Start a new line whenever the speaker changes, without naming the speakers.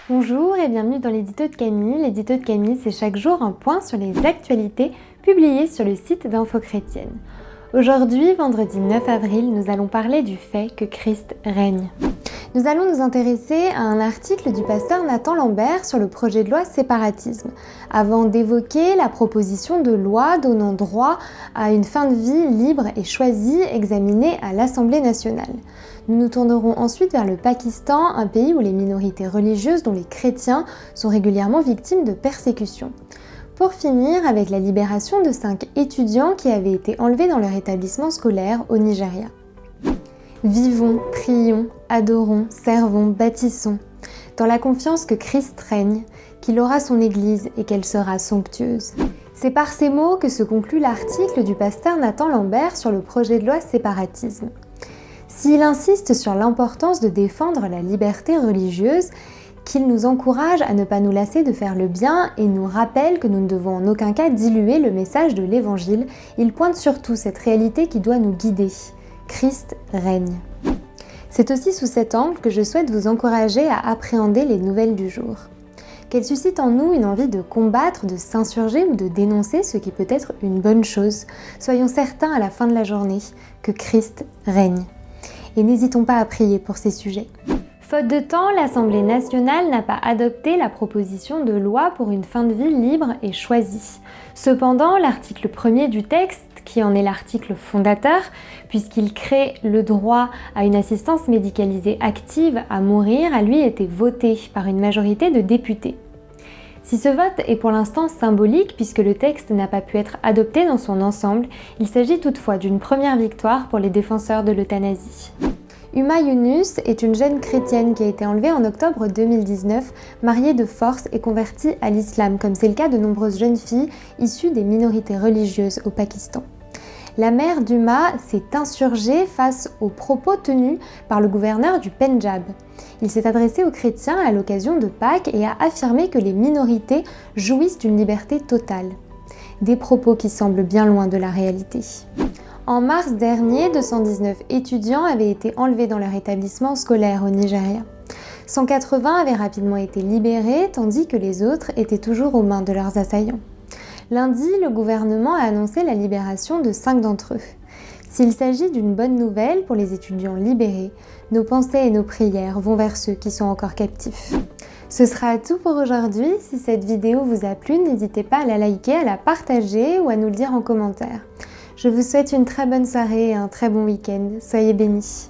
Bonjour et bienvenue dans l'édito de Camille. L'édito de Camille, c'est chaque jour un point sur les actualités publiées sur le site d'Info Chrétienne. Aujourd'hui, vendredi 9 avril, nous allons parler du fait que Christ règne. Nous allons nous intéresser à un article du pasteur Nathan Lambert sur le projet de loi séparatisme, avant d'évoquer la proposition de loi donnant droit à une fin de vie libre et choisie examinée à l'Assemblée nationale. Nous nous tournerons ensuite vers le Pakistan, un pays où les minorités religieuses, dont les chrétiens, sont régulièrement victimes de persécutions. Pour finir, avec la libération de 5 étudiants qui avaient été enlevés dans leur établissement scolaire au Nigeria. Vivons, prions, adorons, servons, bâtissons, dans la confiance que Christ règne, qu'il aura son Église et qu'elle sera somptueuse. C'est par ces mots que se conclut l'article du pasteur Nathan Lambert sur le projet de loi séparatisme. S'il insiste sur l'importance de défendre la liberté religieuse, qu'il nous encourage à ne pas nous lasser de faire le bien et nous rappelle que nous ne devons en aucun cas diluer le message de l'Évangile, il pointe surtout cette réalité qui doit nous guider. Christ règne. C'est aussi sous cet angle que je souhaite vous encourager à appréhender les nouvelles du jour. Qu'elles suscitent en nous une envie de combattre, de s'insurger ou de dénoncer ce qui peut être une bonne chose. Soyons certains à la fin de la journée que Christ règne. Et n'hésitons pas à prier pour ces sujets. Faute de temps, l'Assemblée nationale n'a pas adopté la proposition de loi pour une fin de vie libre et choisie. Cependant, l'article 1er du texte, qui en est l'article fondateur, puisqu'il crée le droit à une assistance médicalisée active à mourir, a lui été voté par une majorité de députés. Si ce vote est pour l'instant symbolique puisque le texte n'a pas pu être adopté dans son ensemble, il s'agit toutefois d'une première victoire pour les défenseurs de l'euthanasie. Huma Yunus est une jeune chrétienne qui a été enlevée en octobre 2019, mariée de force et convertie à l'islam, comme c'est le cas de nombreuses jeunes filles issues des minorités religieuses au Pakistan. La mère d'Huma s'est insurgée face aux propos tenus par le gouverneur du Pendjab. Il s'est adressé aux chrétiens à l'occasion de Pâques et a affirmé que les minorités jouissent d'une liberté totale. Des propos qui semblent bien loin de la réalité. En mars dernier, 219 étudiants avaient été enlevés dans leur établissement scolaire au Nigeria. 180 avaient rapidement été libérés, tandis que les autres étaient toujours aux mains de leurs assaillants. Lundi, le gouvernement a annoncé la libération de 5 d'entre eux. S'il s'agit d'une bonne nouvelle pour les étudiants libérés, nos pensées et nos prières vont vers ceux qui sont encore captifs. Ce sera tout pour aujourd'hui. Si cette vidéo vous a plu, n'hésitez pas à la liker, à la partager ou à nous le dire en commentaire. Je vous souhaite une très bonne soirée et un très bon week-end. Soyez bénis.